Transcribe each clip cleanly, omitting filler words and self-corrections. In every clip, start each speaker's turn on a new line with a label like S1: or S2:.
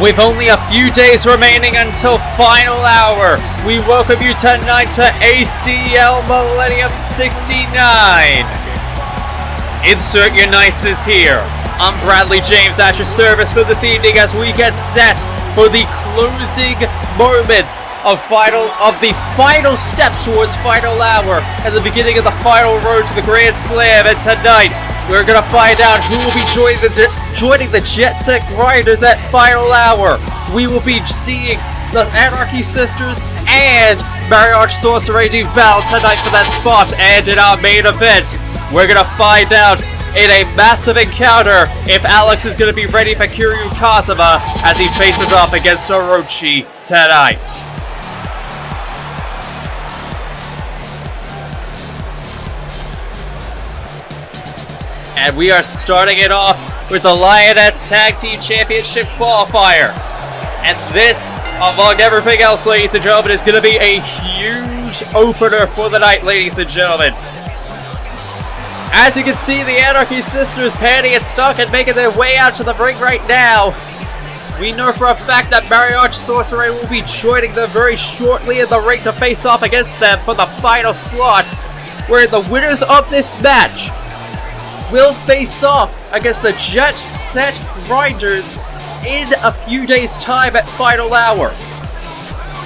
S1: With only a few days remaining until final hour, we welcome you tonight to ACL Millennium 69. Insert your nices here. I'm Bradley James at your service for this evening as we get set for the closing moments of the final steps towards final hour and the beginning of the final road to the Grand Slam. And tonight, we're going to find out who will be joining the Jet Set Grinderz at final hour. We will be seeing the Anarchy Sisters and Marriott Sorcerer do battle tonight for that spot. And in our main event, we're going to find out in a massive encounter if Alex is going to be ready for Kiryu Kazuma as he faces off against Orochi tonight. And we are starting it off with the Lioness Tag Team Championship qualifier. And this, among everything else, ladies and gentlemen, is going to be a huge opener for the night, ladies and gentlemen. As you can see, the Anarchy Sisters panning and stuck and making their way out to the ring right now. We know for a fact that Marriott Sorcerer will be joining them very shortly in the ring to face off against them for the final slot, where the winners of this match will face off against the Jet Set Grinderz in a few days' time at final hour.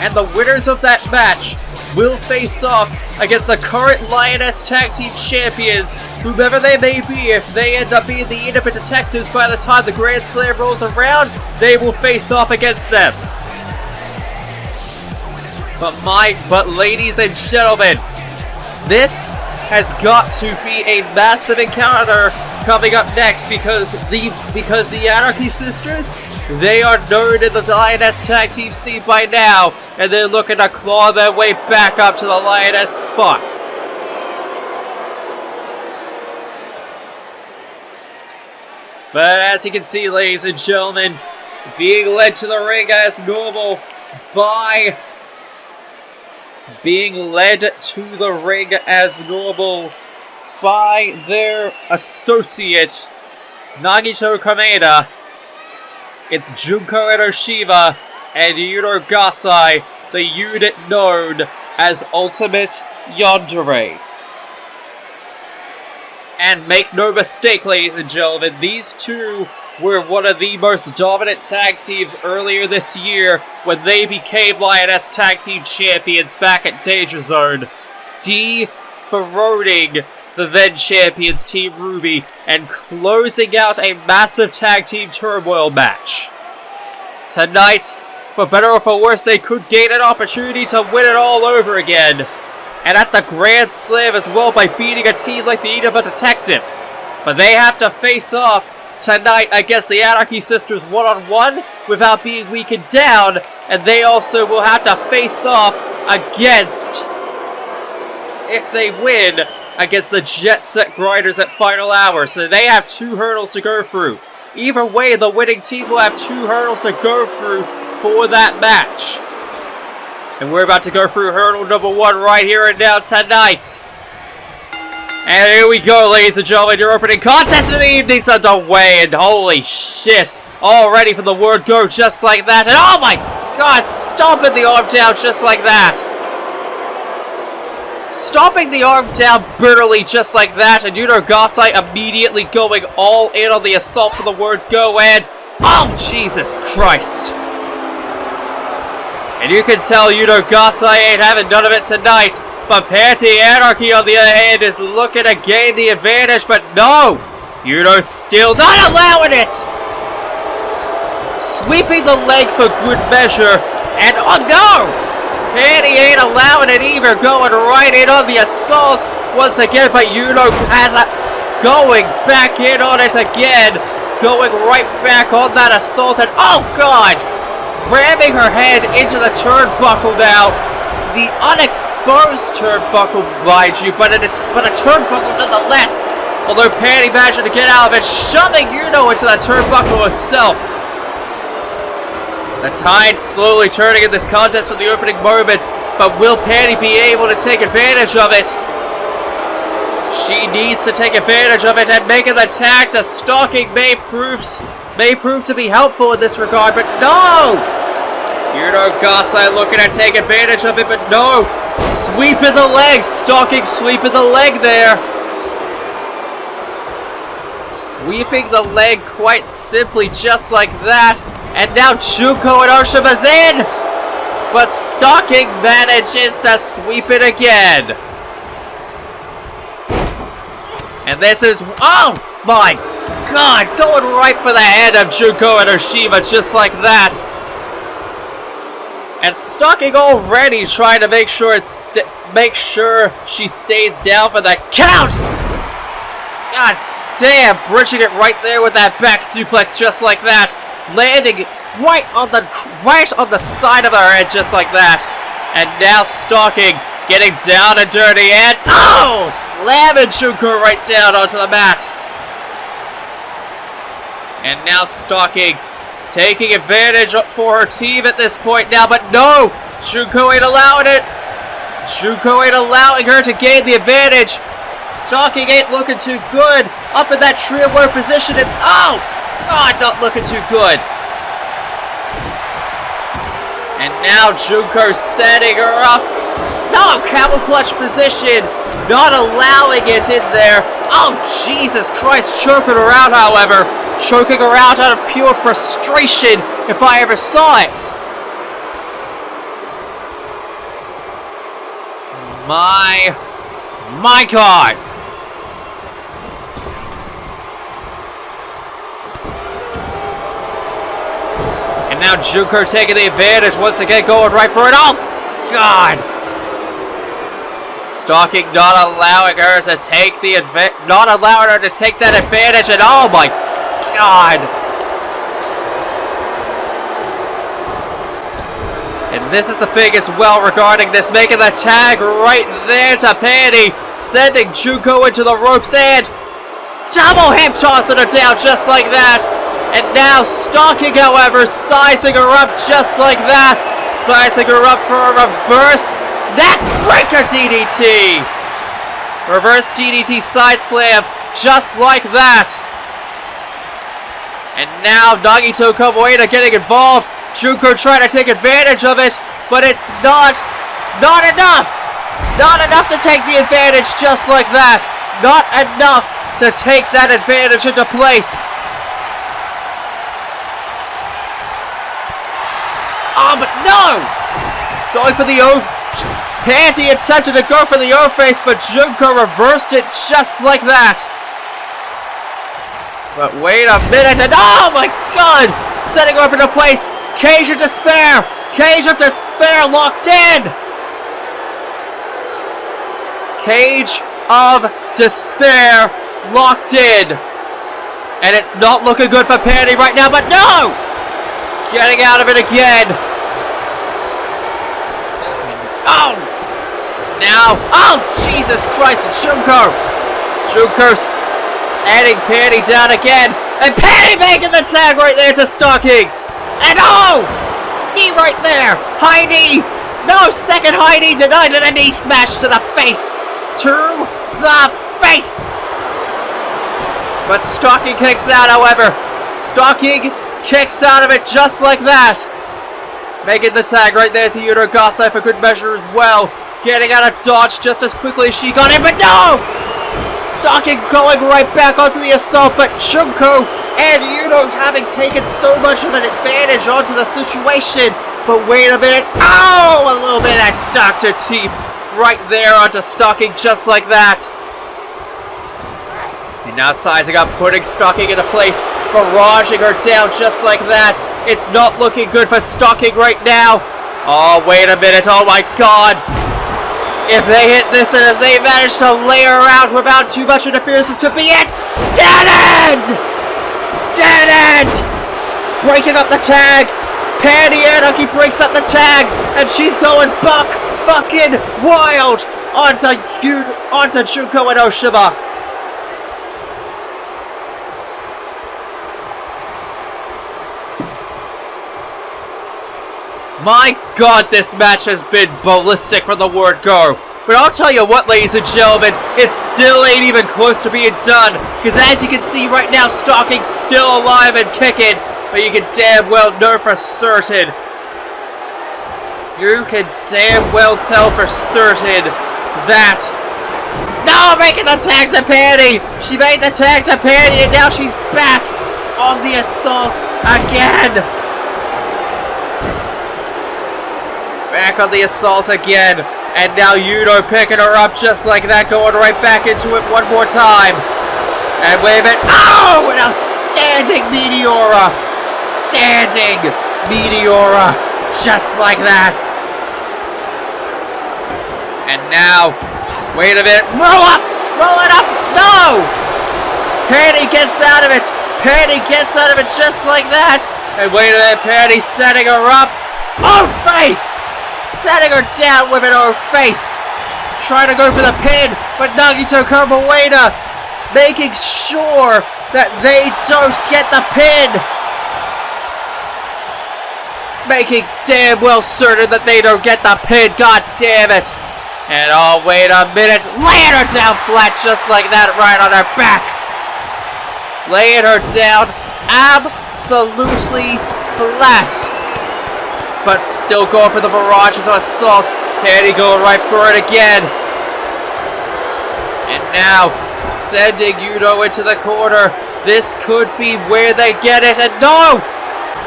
S1: And the winners of that match will face off against the current Lioness Tag Team Champions, whomever they may be. If they end up being the Independent Detectives by the time the Grand Slam rolls around, they will face off against them. But ladies and gentlemen, this has got to be a massive encounter coming up next because the Anarchy Sisters, they are known in the Lioness Tag Team scene by now, and they're looking to claw their way back up to the Lioness spot. But as you can see, ladies and gentlemen, being led to the ring as normal by their associate, Nagito Kameda. It's Junko Enoshiba and Yuno Gasai, the unit known as Ultimate Yandere. And make no mistake, ladies and gentlemen, these two were one of the most dominant tag teams earlier this year when they became Lioness Tag Team Champions back at Danger Zone, dethroning the then champions Team Ruby and closing out a massive tag team turmoil match. Tonight, for better or for worse, they could gain an opportunity to win it all over again. And at the Grand Slam as well by beating a team like the Independent Detectives. But they have to face off tonight against the Anarchy Sisters one-on-one without being weakened down. And they also will have to face off against, if they win, against the Jet Set Grinderz at final hour. So they have two hurdles to go through. Either way, the winning team will have two hurdles to go through for that match. And we're about to go through hurdle number one right here and now tonight. And here we go, ladies and gentlemen. Your opening contest of the evening's underway. And holy shit, all ready for the word go just like that. And oh my god, stomping the arm down just like that. Stomping the arm down brutally just like that. And Yuno Gasai immediately going all in on the assault for the word go. And oh, Jesus Christ. And you can tell Yuno Gasai ain't having none of it tonight. But Panty Anarchy, on the other hand, is looking to gain the advantage. But no! Yuno's still not allowing it! Sweeping the leg for good measure. And oh no! Panty ain't allowing it either. Going right in on the assault once again. But Yuno has going back in on it again. Going right back on that assault. And oh god! Ramming her head into the turnbuckle now. The unexposed turnbuckle, mind you, but a turnbuckle nonetheless. Although Panty managed to get out of it, shoving Yuno into that turnbuckle herself. The tide slowly turning in this contest for the opening moments, but will Panty be able to take advantage of it? She needs to take advantage of it, and making the tag to Stalking May proves may prove to be helpful in this regard, but no! Yuto Gasai looking to take advantage of it, but no! Sweep in the leg, stalking sweep in the leg there. Sweeping the leg quite simply, just like that. And now Junko and Oshima's in! But stalking manages to sweep it again. And this is, oh my god, going right for the head of Junko and Oshima just like that. And stalking already, trying to make sure she stays down for the count. God damn, bridging it right there with that back suplex just like that. Landing right on the side of her head just like that. And now stalking, getting down and dirty, and oh! Slamming Junko right down onto the mat. And now stalking, taking advantage for her team at this point now, but no! Junko ain't allowing it. Junko ain't allowing her to gain the advantage. Stalking ain't looking too good. Up in that trio warrior position, it's, oh! God, not looking too good. And now Junko setting her up. No, camel clutch position. Not allowing it in there. Oh, Jesus Christ, choking her out, however. Choking her out of pure frustration, if I ever saw it. My God. And now Junko taking the advantage once again, going right for it. Oh, God. Stalking, not allowing her to take that advantage, and oh my God. And this is the thing as well regarding this, making the tag right there to Panty, sending Junko into the ropes, and double hip tossing her down just like that. And now stalking, however, sizing her up just like that. Sizing her up for a reverse neck breaker DDT. Reverse DDT side slam just like that. And now Nagito Kamoeda getting involved. Junko trying to take advantage of it, but it's not enough. Not enough to take the advantage just like that. Not enough to take that advantage into place. Oh, but no! Going for the O. Panty attempted to go for the O-face, but Junko reversed it just like that. But wait a minute, and oh my God! Setting her up into place. Cage of Despair! Cage of Despair locked in! Cage of Despair locked in. And it's not looking good for Panty right now, but no! Getting out of it again. Oh! Now, oh, Jesus Christ, Junko! Junko's adding Panty down again, and Panty making the tag right there to stalking! And oh! Knee right there! High knee! No, second high knee denied, and a knee smash to the face! To the face! But stalking kicks out, however. Stalking kicks out of it just like that. Making the tag right there to Yuto Gasai for good measure as well. Getting out of dodge just as quickly as she got in, but no! Stalking going right back onto the assault, but Junko and Yuto having taken so much of an advantage onto the situation. But wait a minute. Oh! A little bit of that Dr. Teeth right there onto Stalking just like that. And now sizing up, putting Stalking into place, barraging her down just like that. It's not looking good for Stalking right now. Oh, wait a minute. Oh my God. If they hit this and if they manage to lay her out without too much interference, this could be it. Dead end! Dead end! Breaking up the tag. Panty Anarchy breaks up the tag, and she's going buck fucking wild onto Junko and Oshima. My God, this match has been ballistic from the word go. But I'll tell you what, ladies and gentlemen, it still ain't even close to being done. Because as you can see right now, Stocking's still alive and kicking. But you can damn well know for certain. You can damn well tell for certain that... No, making the tag to Patty! She made the tag to Patty and now she's back on the assault again! Back on the assault again. And now Yuno picking her up just like that, going right back into it one more time. And wait a minute. Oh! An outstanding Meteora! Standing Meteora! Just like that. And now... Wait a minute. Roll up! Roll it up! No! Patty gets out of it! Patty gets out of it just like that! And wait a minute, Patty setting her up. Oh, face! Setting her down with an over face. Trying to go for the pin, but Nagito Komaeda making sure that they don't get the pin. Making damn well certain that they don't get the pin, god damn it. And oh, wait a minute, laying her down flat just like that, right on her back. Laying her down absolutely flat. But still going for the barrages on assault. Patty going right for it again. And now, sending Yuno into the corner. This could be where they get it, and no!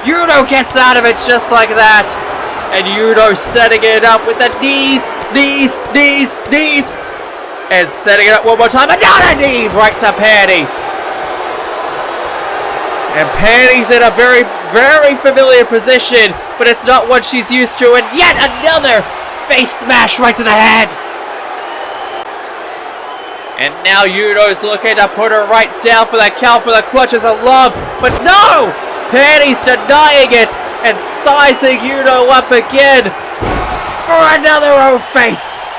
S1: Yuno gets out of it just like that. And Yuno setting it up with the knees, and setting it up one more time. Another knee right to Patty. And Patty's in a very, very familiar position, but it's not what she's used to. And yet another face smash right to the head. And now Yuno's looking to put her right down for that count for the clutches of love. But no! Patty's denying it and sizing Yuno up again for another O-face.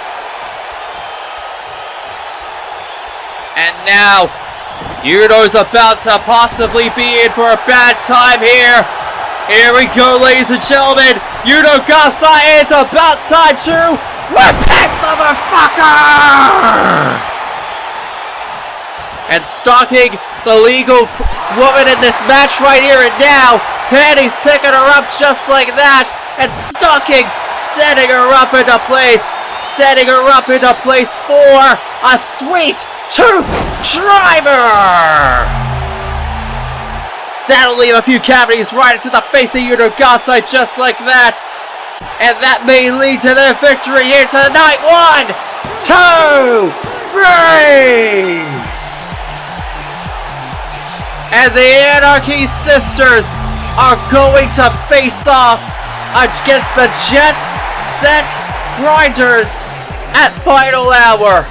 S1: And now, Yuno's about to possibly be in for a bad time here. Here we go, ladies and gentlemen. Yuno Gasai, it's about time to repent, motherfucker! And Stocking, the legal woman in this match right here and now. Patty's picking her up just like that. And Stocking's setting her up into place. Setting her up into place for a sweet tooth driver. That'll leave a few cavities right into the face of Yuno Gasai just like that. And that may lead to their victory here tonight. 1, 2, 3. And the Anarchy Sisters are going to face off against the Jet Set Grinderz at Final Hour.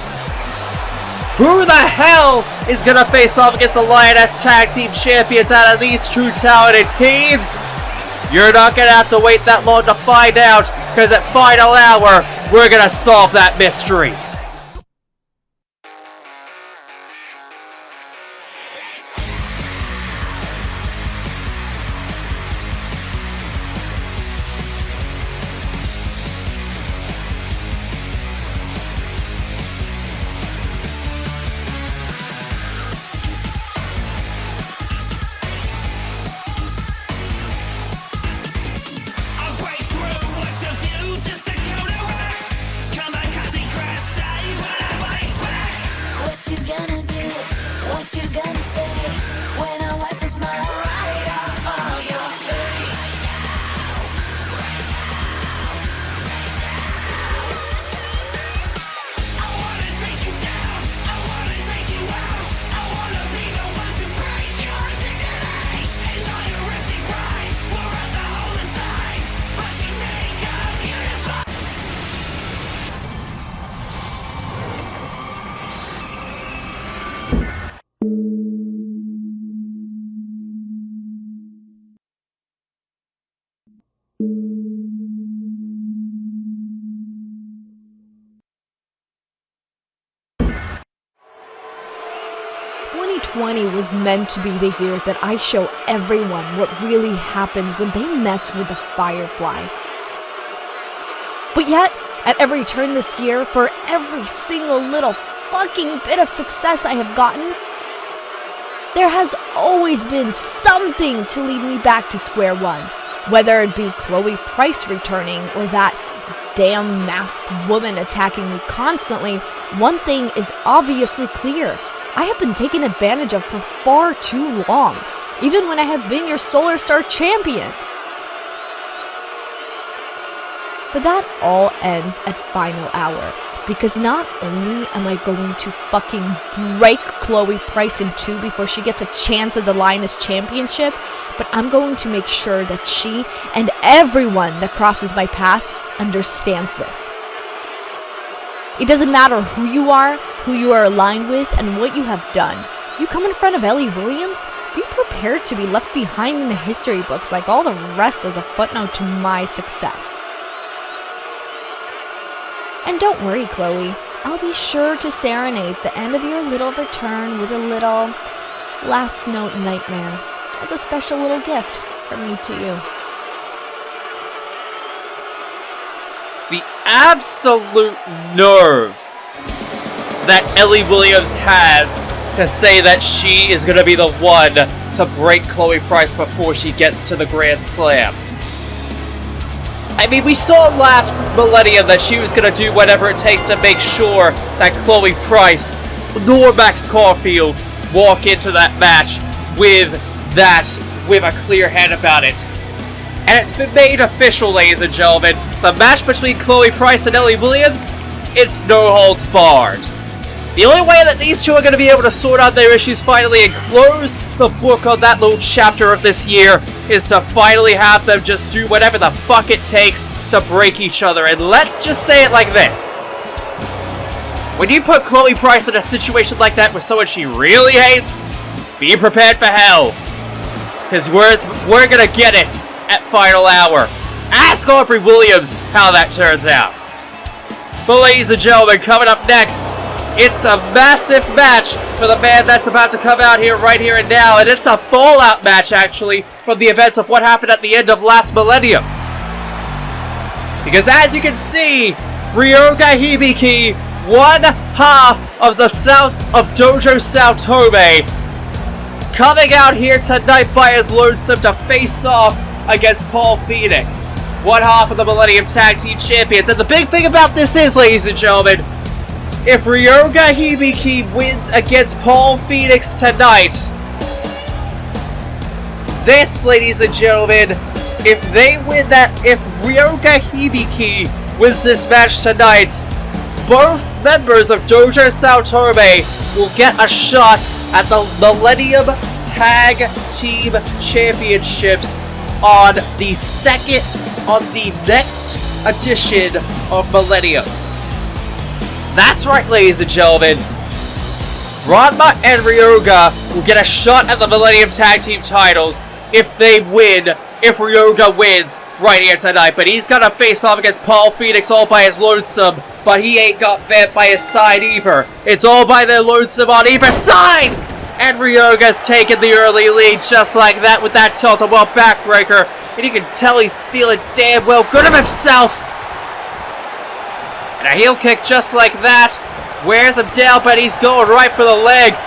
S1: Who the hell is going to face off against the Lioness Tag Team Champions out of these two talented teams? You're not going to have to wait that long to find out, because at Final Hour, we're going to solve that mystery.
S2: Was meant to be the year that I show everyone what really happens when they mess with the Firefly. But yet, At every turn this year, for every single little fucking bit of success I have gotten, there has always been something to lead me back to square one. Whether it be Chloe Price returning or that damn masked woman attacking me constantly, one thing is obviously clear. I have been taken advantage of for far too long, even when I have been your Solar Star champion. But that all ends at final hour, because not only am I going to fucking break Chloe Price in two before she gets a chance at the Lioness Championship, but I'm going to make sure that she and everyone that crosses my path understands this. It doesn't matter who you are aligned with, and what you have done. You come in front of Ellie Williams, be prepared to be left behind in the history books like all the rest as a footnote to my success. And don't worry, Chloe, I'll be sure to serenade the end of your little return with a little last note nightmare as a special little gift from me to you.
S1: The absolute nerve that Ellie Williams has to say that she is going to be the one to break Chloe Price before she gets to the Grand Slam. I mean, we saw last Millennium that she was going to do whatever it takes to make sure that Chloe Price nor Max Caulfield walk into that match with a clear head about it. And it's been made official, ladies and gentlemen. The match between Chloe Price and Ellie Williams, it's no holds barred. The only way that these two are going to be able to sort out their issues finally and close the book on that little chapter of this year is to finally have them just do whatever the fuck it takes to break each other. And let's just say it like this. When you put Chloe Price in a situation like that with someone she really hates, be prepared for hell. Because we're going to get it at final hour. Ask Aubrey Williams how that turns out. But ladies and gentlemen, coming up next, it's a massive match for the man that's about to come out here right here and now, and it's a fallout match actually from the events of what happened at the end of last Millennium. Because as you can see, Ryoga Hibiki, one half of the South of Dojo Saotome, coming out here tonight by his lonesome to face off against Paul Phoenix, one half of the Millennium Tag Team Champions. And the big thing about this is, ladies and gentlemen, if Ryoga Hibiki wins against Paul Phoenix tonight, this, ladies and gentlemen, if Ryoga Hibiki wins this match tonight, both members of Dojo Saotome will get a shot at the Millennium Tag Team Championships on the next edition of Millennium. That's right, ladies and gentlemen. Ranma and Ryoga will get a shot at the Millennium Tag Team titles if Ryoga wins right here tonight. But he's gonna face off against Paul Phoenix all by his lonesome. But he ain't got Vamp by his side either. It's all by their lonesome on either side! And Ryoga's taken the early lead just like that with that tilt-a-well backbreaker. And you can tell he's feeling damn well good of himself. And a heel kick just like that. Wears him down, but he's going right for the legs.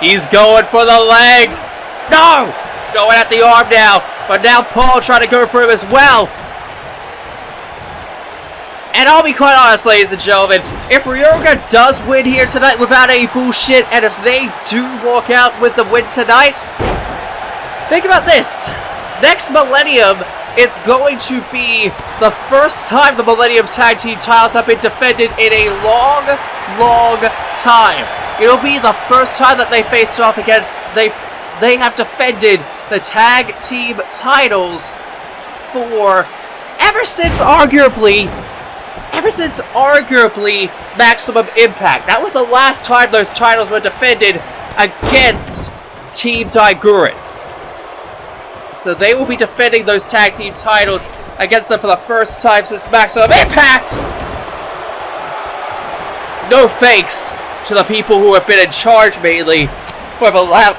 S1: He's going for the legs. No! Going at the arm now. But now Paul trying to go for him as well. And I'll be quite honest, ladies and gentlemen, if Ryoga does win here tonight without any bullshit, and if they do walk out with the win tonight, think about this. Next Millennium, it's going to be the first time the Millennium Tag Team titles have been defended in a long, long time. It'll be the first time that they faced off against, they have defended the Tag Team titles for ever since arguably Maximum Impact. That was the last time those titles were defended against Team Daiguren. So they will be defending those tag team titles against them for the first time since Maximum Impact! No thanks to the people who have been in charge mainly, who have allowed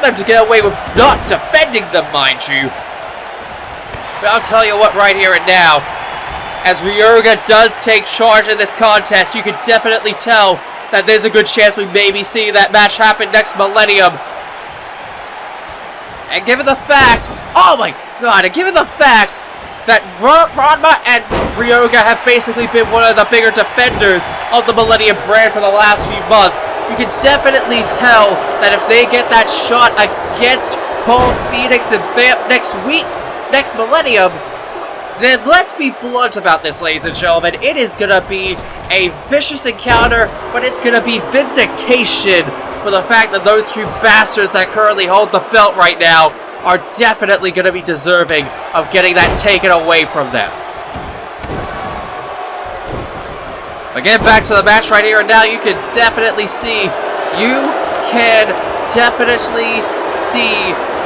S1: them to get away with not defending them, mind you. But I'll tell you what right here and now, As Ryoga does take charge in this contest, you can definitely tell that there's a good chance we may be seeing that match happen next Millennium. And given the fact, oh my god, and given the fact that Ranma and Ryoga have basically been one of the bigger defenders of the Millennium brand for the last few months, you can definitely tell that if they get that shot against Paul Phoenix and Vamp next Millennium, then let's be blunt about this, ladies and gentlemen. It is gonna be a vicious encounter, but it's gonna be vindication for the fact that those two bastards that currently hold the belt right now are definitely gonna be deserving of getting that taken away from them. Again, back to the match right here and now, you can definitely see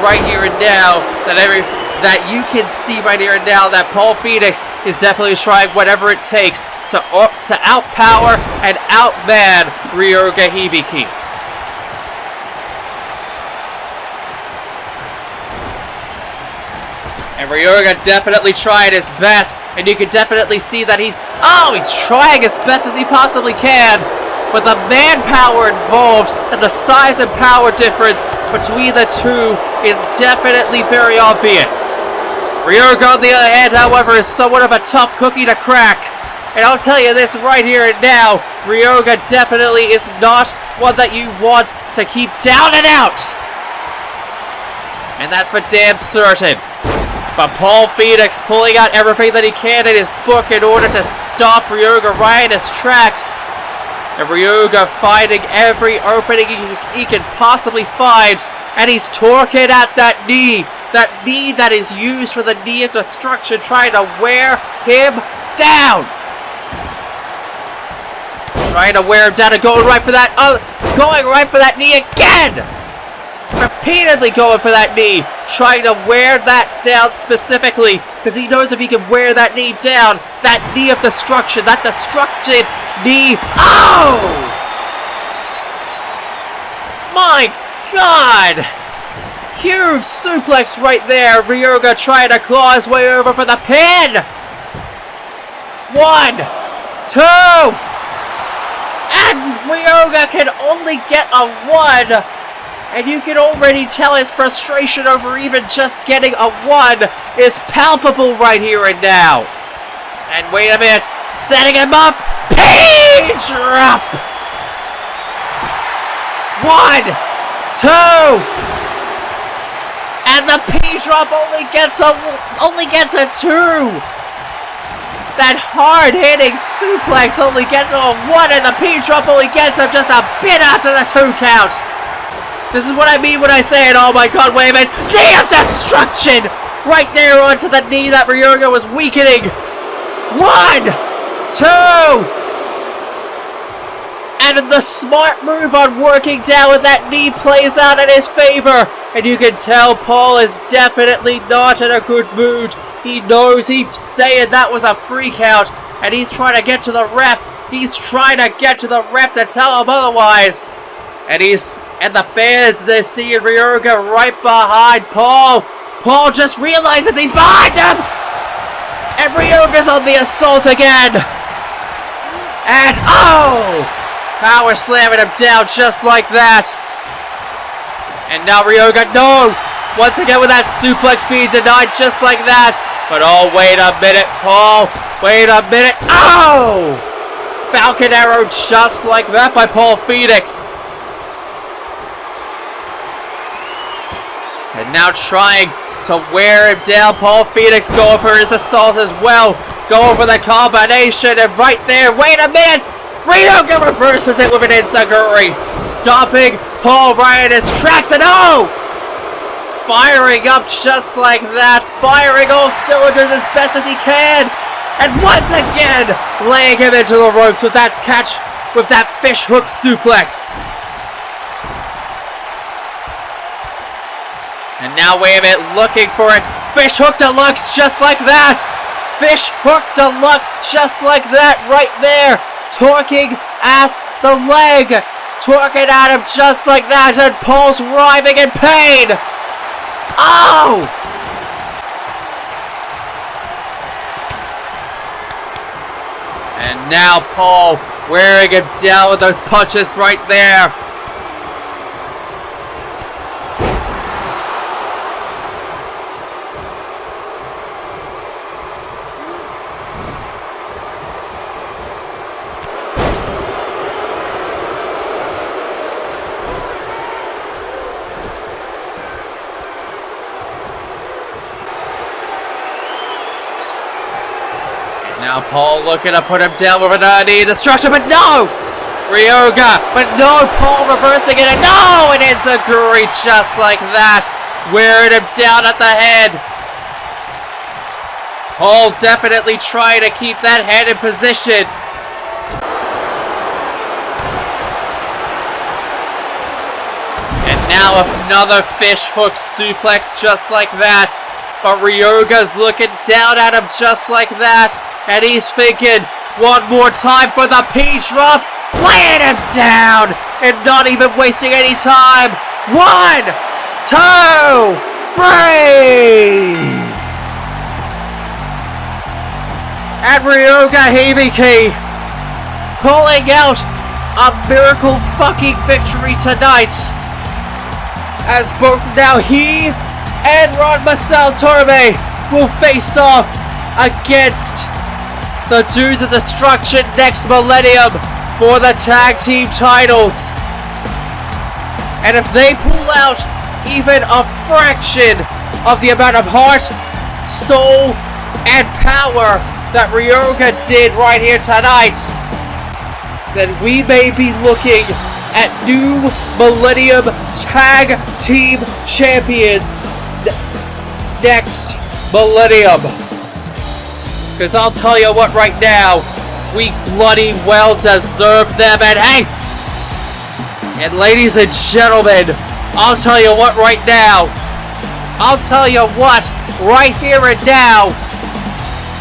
S1: right here and now that Paul Phoenix is definitely trying whatever it takes to outpower and outman Ryoga Hibiki. And Ryoga definitely tried his best, and you can definitely see that he's trying as best as he possibly can. But the manpower involved and the size and power difference between the two is definitely very obvious. Ryoga, on the other hand, however, is somewhat of a tough cookie to crack. And I'll tell you this right here and now, Ryoga definitely is not one that you want to keep down and out. And that's for damn certain. But Paul Phoenix pulling out everything that he can in his book in order to stop Ryoga right in his tracks. And Ryoga finding every opening he can possibly find. And he's torquing at that knee. That knee that is used for the knee of destruction, trying to wear him down. Trying to wear him down and going right for that knee again. Repeatedly going for that knee, trying to wear that down specifically, because he knows if he can wear that knee down, that knee of destruction, that destructed knee. Oh! My God! Huge suplex right there. Ryoga trying to claw his way over for the pin. 1, 2, and Ryoga can only get a 1. And you can already tell his frustration over even just getting a 1 is palpable right here and now. And wait a minute, setting him up, P drop. 1, 2, and the P drop only gets a 2. That hard hitting suplex only gets him a 1, and the P drop only gets him just a bit after the 2 count. This is what I mean when I say it. Oh my God, wait a minute. Knee of destruction! Right there onto the knee that Ryoga was weakening. 1, 2. And the smart move on working down with that knee plays out in his favor. And you can tell Paul is definitely not in a good mood. He knows he's saying that was a freak out. And he's trying to get to the ref. He's trying to get to the ref to tell him otherwise. And the fans, they're seeing Ryoga right behind Paul. Paul just realizes he's behind him. And Ryoga's on the assault again. And power slamming him down just like that. And now Ryoga, no. Once again with that suplex being denied just like that. But wait a minute, Paul. Wait a minute. Falcon arrow just like that by Paul Phoenix. And now trying to wear him down. Paul Phoenix going for his assault as well. Going for the combination. And right there, wait a minute. Ryoga reverses it with an enziguri. Stopping Paul right in his tracks. And firing up just like that. Firing all cylinders as best as he can. And once again, laying him into the ropes with that catch, with that fish hook suplex. And now, wait a minute, looking for it. Fish hook deluxe just like that. Fish hook deluxe just like that right there. Torquing at the leg. Torquing at him just like that. And Paul's writhing in pain. And now Paul wearing him down with those punches right there. Now Paul looking to put him down with an knee destruction, but no! Ryoga, but no, Paul reversing it, and no! It is a great just like that, wearing him down at the head. Paul definitely trying to keep that head in position. And now another fish hook suplex just like that. But Ryoga's looking down at him just like that. And he's thinking, one more time for the P-drop. Laying him down. And not even wasting any time. 1, 2, 3. And Ryoga Hibiki pulling out a miracle fucking victory tonight. As both now he and Ryoga Saotome will face off against the Dudes of Destruction next Millennium for the tag team titles. And if they pull out even a fraction of the amount of heart, soul, and power that Ryoga did right here tonight, then we may be looking at new Millennium Tag Team Champions next Millennium. Because I'll tell you what right now, we bloody well deserve them. And hey, and ladies and gentlemen, I'll tell you what right now, I'll tell you what right here and now,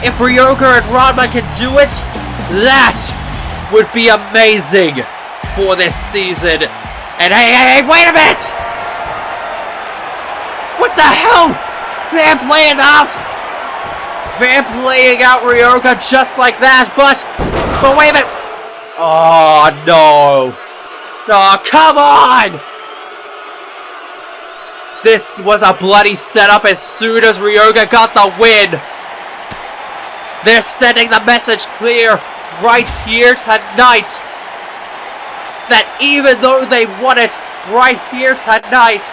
S1: if Ryoga and Ranma can do it, that would be amazing for this season. And hey, wait a minute! What the hell? Vamp laying out! Vamp laying out Ryoga just like that, but wait a minute! Oh no! Oh, come on! This was a bloody setup as soon as Ryoga got the win. They're sending the message clear right here tonight that even though they won it right here tonight,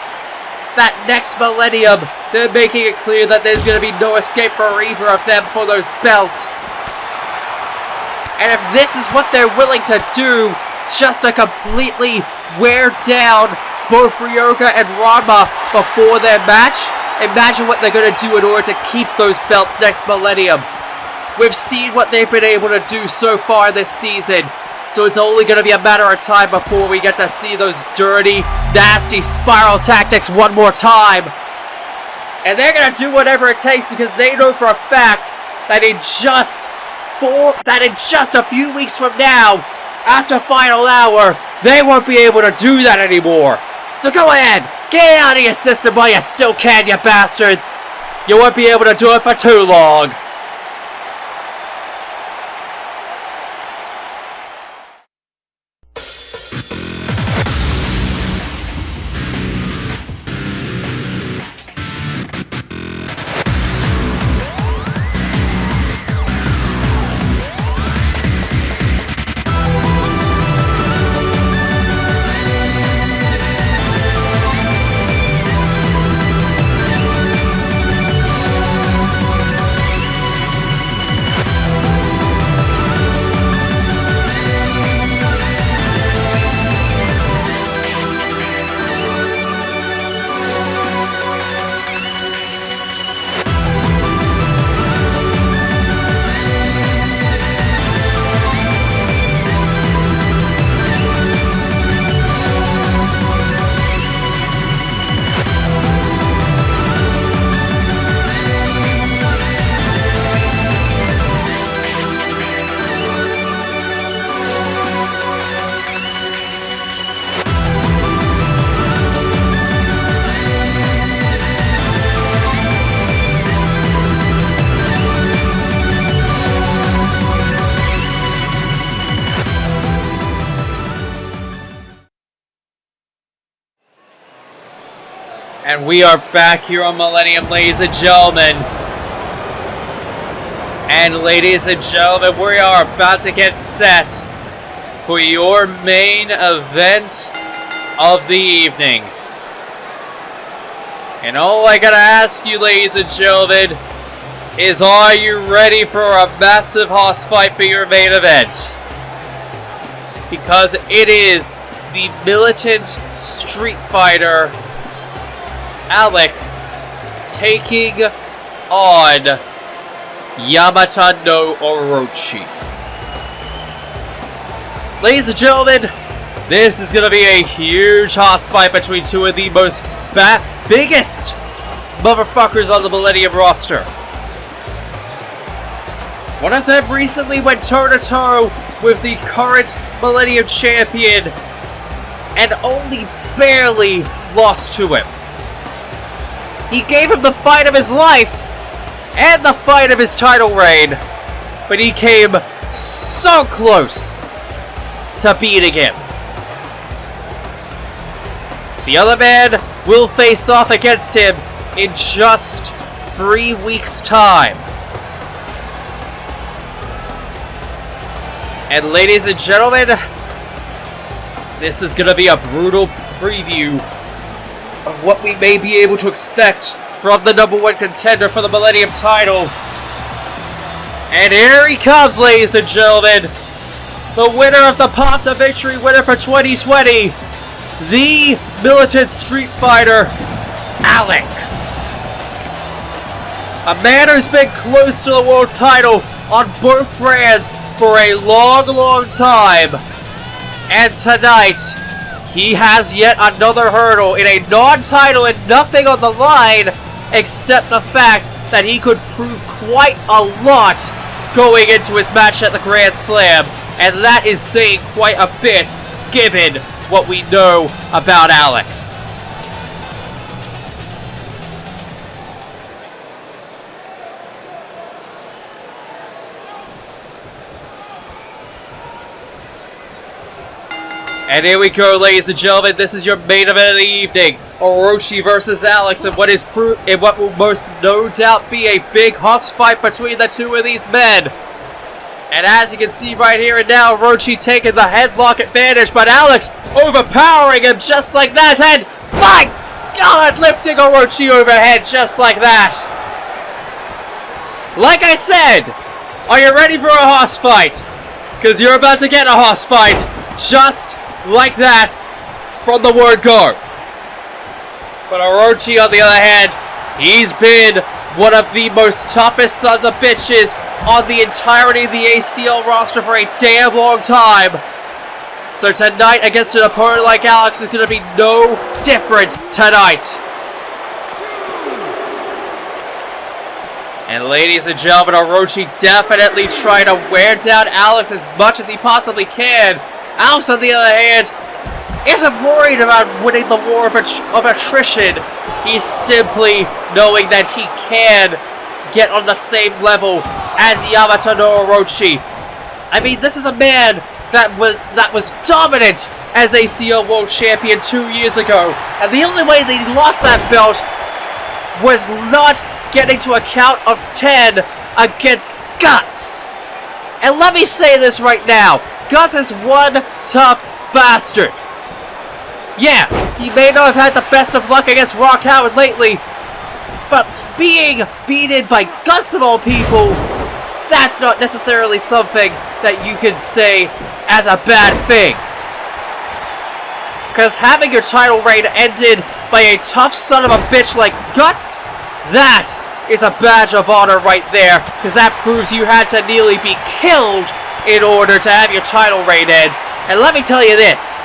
S1: that next Millennium, they're making it clear that there's going to be no escape for either of them for those belts. And if this is what they're willing to do, just to completely wear down both Ryoga and Ranma before their match, imagine what they're going to do in order to keep those belts next Millennium. We've seen what they've been able to do so far this season, so it's only going to be a matter of time before we get to see those dirty, nasty spiral tactics one more time. And they're going to do whatever it takes because they know for a fact that in just a few weeks from now, after Final Hour, they won't be able to do that anymore. So go ahead, get out of your system while you still can, you bastards. You won't be able to do it for too long. And we are back here on Millennium, ladies and gentlemen. And ladies and gentlemen, we are about to get set for your main event of the evening. And all I gotta ask you, ladies and gentlemen, is are you ready for a massive hoss fight for your main event? Because it is the militant street fighter Alex taking on Yamata no Orochi. Ladies and gentlemen, this is going to be a huge hoss fight between two of the most biggest motherfuckers on the Millennium roster. One of them recently went toe-to-toe with the current Millennium champion and only barely lost to him. He gave him the fight of his life and the fight of his title reign, but he came so close to beating him. The other man will face off against him in just 3 weeks' time. And ladies and gentlemen, this is going to be a brutal preview of what we may be able to expect from the #1 contender for the Millennium title. And here he comes, ladies and gentlemen. The winner of the Pop to Victory winner for 2020. The militant street fighter, Alex. A man who's been close to the world title on both brands for a long, long time. And tonight, he has yet another hurdle in a non-title and nothing on the line except the fact that he could prove quite a lot going into his match at the Grand Slam. And that is saying quite a bit given what we know about Alex. And here we go, ladies and gentlemen. This is your main event of the evening. Orochi versus Alex, and what will most no doubt be a big hoss fight between the two of these men. And as you can see right here and now, Orochi taking the headlock advantage, but Alex overpowering him just like that, and my God, lifting Orochi overhead just like that. Like I said, are you ready for a hoss fight? Because you're about to get a hoss fight just like that from the word go. But Orochi, on the other hand, he's been one of the most toughest sons of bitches on the entirety of the ACL roster for a damn long time. So tonight, against an opponent like Alex, is going to be no different tonight. And ladies and gentlemen, Orochi definitely trying to wear down Alex as much as he possibly can. Alex, on the other hand, isn't worried about winning the war of attrition. He's simply knowing that he can get on the same level as Yamata no Orochi. I mean, this is a man that was dominant as ACL World Champion 2 years ago. And the only way that he lost that belt was not getting to a count of 10 against Guts. And let me say this right now. Guts is one tough bastard. Yeah, he may not have had the best of luck against Rock Howard lately, but being beaten by Guts of all people, that's not necessarily something that you can say as a bad thing. Because having your title reign ended by a tough son of a bitch like Guts, that is a badge of honor right there, because that proves you had to nearly be killed in order to have your title reign end. And let me tell you this,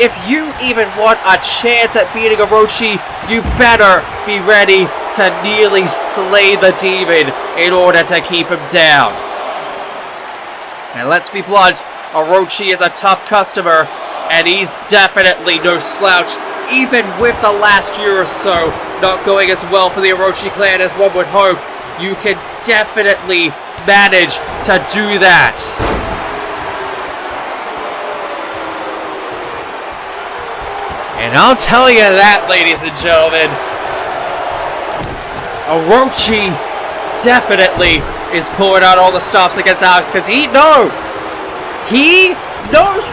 S1: if you even want a chance at beating Orochi, you better be ready to nearly slay the demon in order to keep him down. And let's be blunt, Orochi is a tough customer, and he's definitely no slouch, even with the last year or so not going as well for the Orochi clan as one would hope. You can definitely manage to do that. And I'll tell you that, ladies and gentlemen, Orochi definitely is pulling out all the stops against Alex because he knows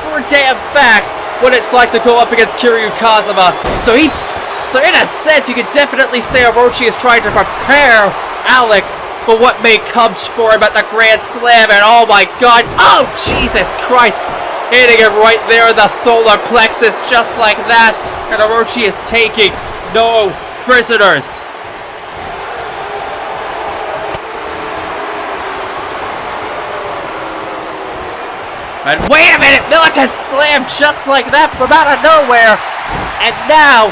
S1: for a damn fact what it's like to go up against Kiryu Kazuma. So in a sense, you could definitely say Orochi is trying to prepare Alex for what may come for him at the Grand Slam. And oh my god, oh Jesus Christ, hitting him right there in the solar plexus just like that. And Orochi is taking no prisoners. And wait a minute, militant slam just like that from out of nowhere. And now,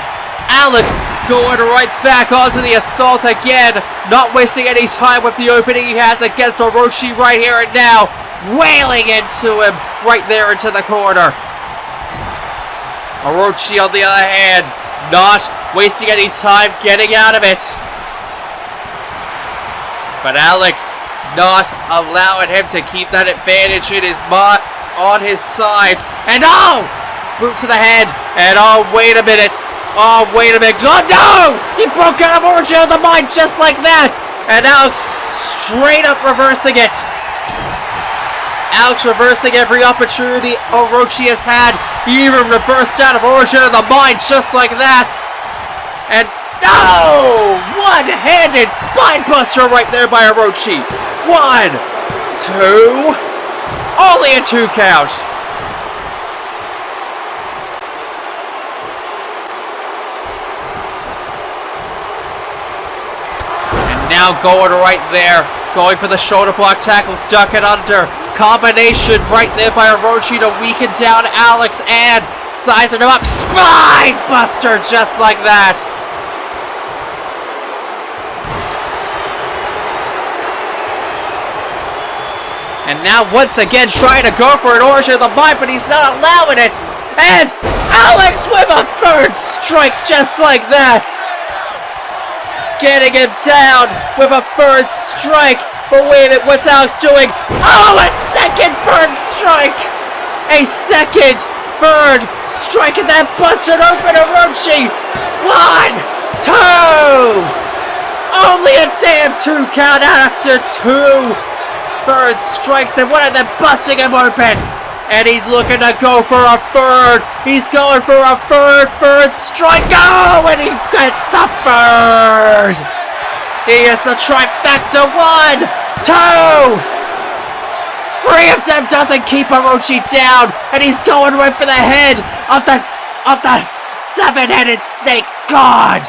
S1: Alex going right back onto the assault again. Not wasting any time with the opening he has against Orochi right here and now. Wailing into him right there into the corner. Orochi on the other hand, not wasting any time getting out of it. But Alex not allowing him to keep that advantage in his on his side. And oh! Boot to the head. And oh, wait a minute. Oh, wait a minute. Oh, no! He broke out of Origin of the Mind just like that. And Alex straight up reversing it. Alex reversing every opportunity Orochi has had. He even reversed out of Origin of the Mind just like that. And no! One-handed spine buster right there by Orochi. 1, 2... Only a 2 count. And now going right there. Going for the shoulder block tackle. Stuck it under. Combination right there by Orochi to weaken down Alex and sizing him up. Spine buster just like that. And now once again trying to go for an Origin of the Mind, but he's not allowing it. And Alex with a 3rd strike just like that. Getting him down with a 3rd strike. But wait a minute, what's Alex doing? Oh, a 2nd 3rd strike. A 2nd 3rd strike, and that busted open Orochi. 1, 2. Only a damn 2 count after 2 3rd strikes, and one of them busting him open. And he's looking to go for a 3rd. He's going for a 3rd strike. Oh, and he gets the 3rd. He gets the trifecta. 1, 2. 3 of them doesn't keep Orochi down, and he's going right for the head of the 7-headed snake god.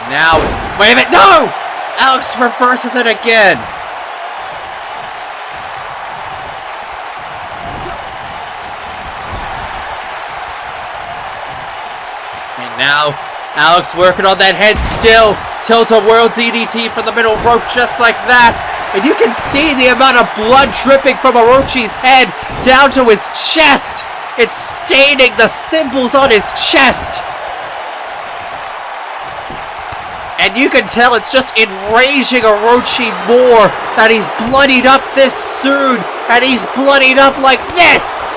S1: Now, wait a minute, no! Alex reverses it again. And now, Alex working on that head still. Tilt-a-whirl DDT from the middle rope just like that. And you can see the amount of blood dripping from Orochi's head down to his chest. It's staining the symbols on his chest. And you can tell it's just enraging Orochi more that he's bloodied up this soon, and he's bloodied up like this!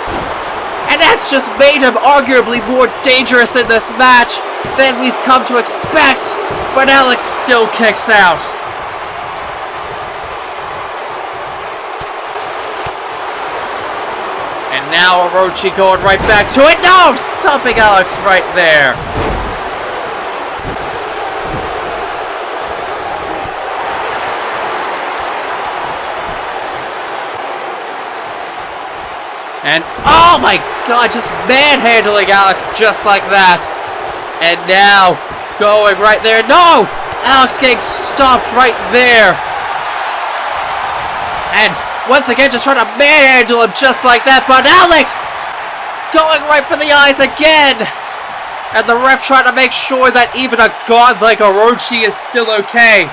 S1: And that's just made him arguably more dangerous in this match than we've come to expect, but Alex still kicks out. And now Orochi going right back to it. No! Stomping Alex right there. And, oh my god, just manhandling Alex just like that. And now, going right there. No! Alex getting stopped right there. And once again, just trying to manhandle him just like that. But Alex going right for the eyes again. And the ref trying to make sure that even a god like Orochi is still okay.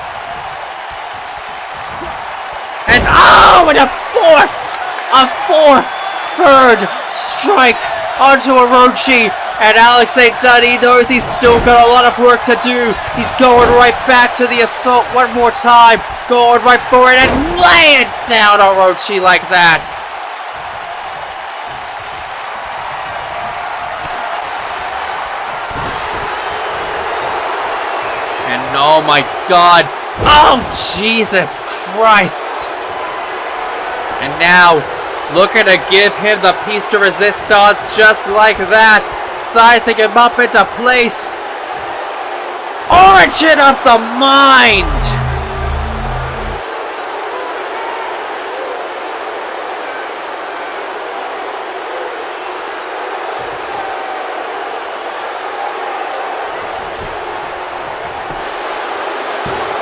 S1: And, oh, and a fourth 3rd strike onto Orochi. And Alex ain't done. He knows he's still got a lot of work to do. He's going right back to the assault one more time. Going right for it and laying down Orochi like that. And oh my god. Oh, Jesus Christ. And now, looking to give him the piece de resistance just like that. Sizing him up into place. Origin of the mind!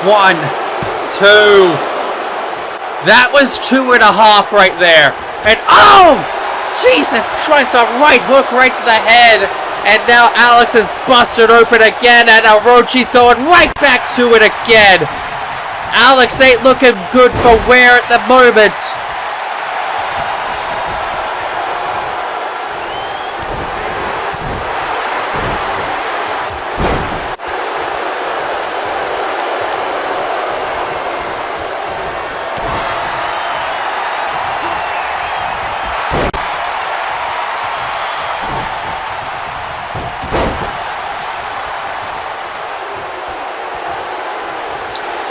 S1: One, two. That was 2.5 right there. And oh! Jesus Christ, a right hook right to the head. And now Alex is busted open again, and Orochi's going right back to it again. Alex ain't looking good for wear at the moment.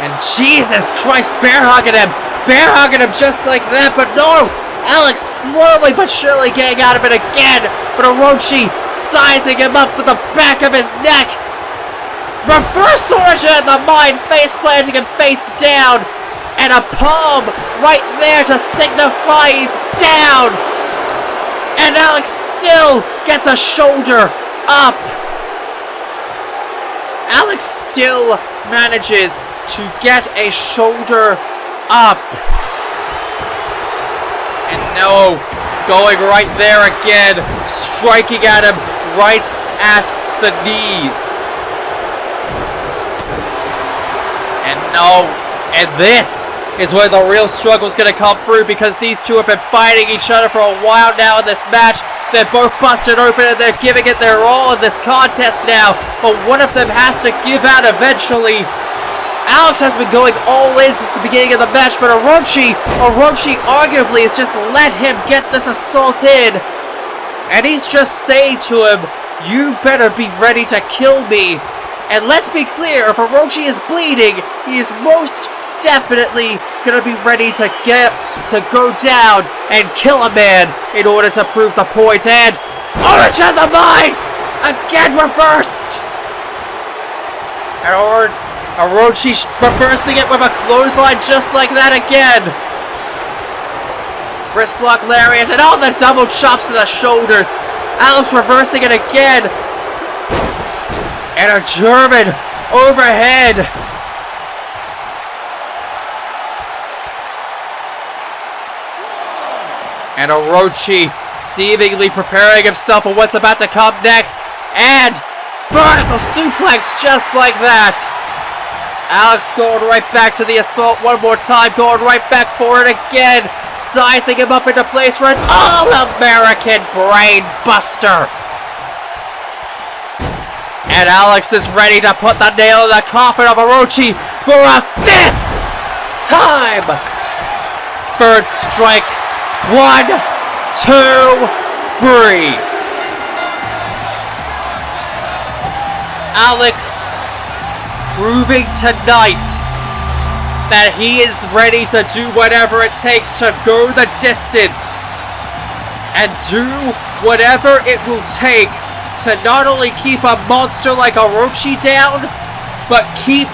S1: And Jesus Christ, bear hugging him just like that, but no! Alex slowly but surely getting out of it again, but Orochi sizing him up with the back of his neck. Reverse origin of the mind, face planting him face down, and a palm right there to signify he's down. And Alex still gets a shoulder up. Alex still manages to get a shoulder up. And no, going right there again, striking at him right at the knees. And no, and this is where the real struggle is going to come through, because these two have been fighting each other for a while now in this match. They're both busted open and they're giving it their all in this contest now, but one of them has to give out eventually. Alex has been going all in since the beginning of the match, but Orochi arguably has just let him get this assault in. And he's just saying to him, you better be ready to kill me. And let's be clear, if Orochi is bleeding, he is most definitely gonna be ready to go down and kill a man in order to prove the point. And Origin of the Mind again reversed. And Orochi reversing it with a clothesline just like that again. Wristlock lariat and all the double chops to the shoulders. Alex reversing it again. And a German overhead. And Orochi seemingly preparing himself for what's about to come next. And vertical suplex just like that. Alex going right back to the assault one more time. Going right back for it again. Sizing him up into place for an All-American Brain Buster. And Alex is ready to put the nail in the coffin of Orochi for a 5th time. Third strike. 1, 2, 3. Alex proving tonight that he is ready to do whatever it takes to go the distance and do whatever it will take to not only keep a monster like Orochi down, but keep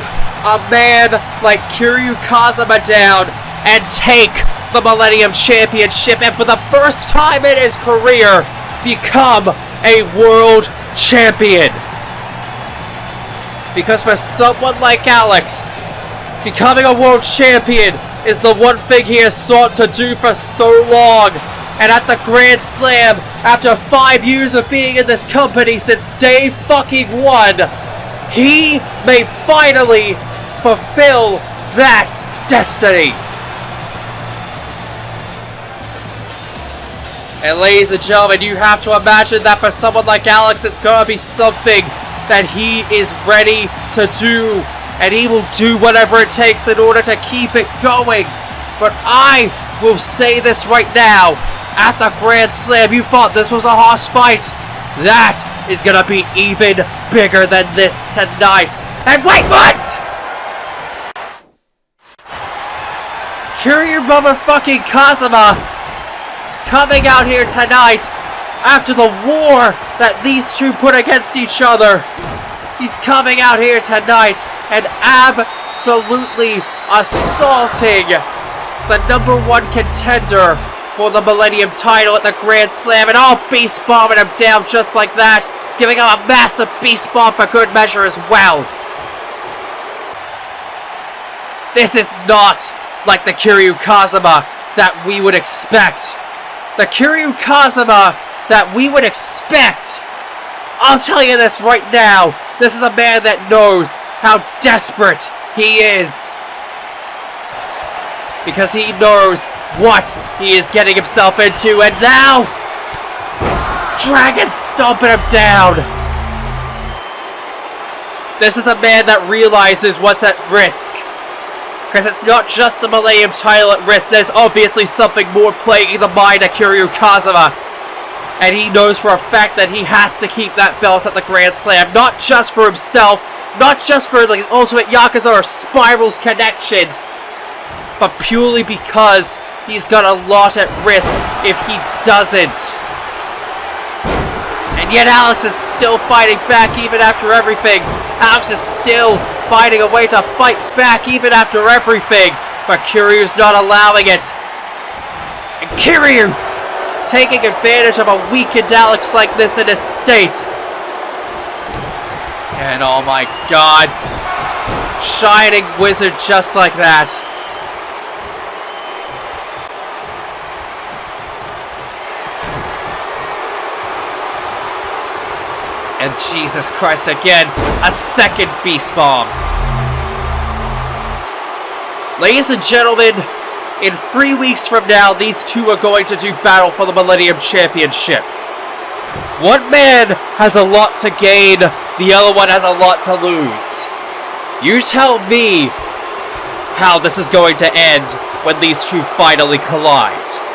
S1: a man like Kiryu Kazuma down and take the Millennium Championship, and for the first time in his career, become a world champion. Because for someone like Alex, becoming a world champion is the one thing he has sought to do for so long. And at the Grand Slam, after 5 years of being in this company since day fucking 1, he may finally fulfill that destiny. And ladies and gentlemen, you have to imagine that for someone like Alex, it's gonna be something that he is ready to do. And he will do whatever it takes in order to keep it going. But I will say this right now. At the Grand Slam, you thought this was a harsh fight. That is gonna be even bigger than this tonight. And wait, what? Kiryu motherfucking Kazuma coming out here tonight after the war that these two put against each other. He's coming out here tonight and absolutely assaulting the #1 contender for the Millennium title at the Grand Slam, and all beast bombing him down just like that, giving him a massive beast bomb for good measure as well. This is not like the Kiryu Kazuma that we would expect. The Kiryu Kazuma that we would expect. I'll tell you this right now. This is a man that knows how desperate he is. Because he knows what he is getting himself into. And now, Dragon stomping him down. This is a man that realizes what's at risk. Because it's not just the Millennium title at risk. There's obviously something more plaguing the mind of Kiryu Kazuma. And he knows for a fact that he has to keep that belt at the Grand Slam. Not just for himself. Not just for the Ultimate Yakuza or Spiral's connections. But purely because he's got a lot at risk if he doesn't. And yet Alex is still fighting back even after everything. Alex is still finding a way to fight back even after everything. But Kiryu's not allowing it. And Kiryu taking advantage of a weakened Alex like this in his state. And oh my god. Shining Wizard just like that. And Jesus Christ, again, a second Beast Bomb. Ladies and gentlemen, in 3 weeks from now, these two are going to do battle for the Millennium Championship. One man has a lot to gain, the other one has a lot to lose. You tell me how this is going to end when these two finally collide.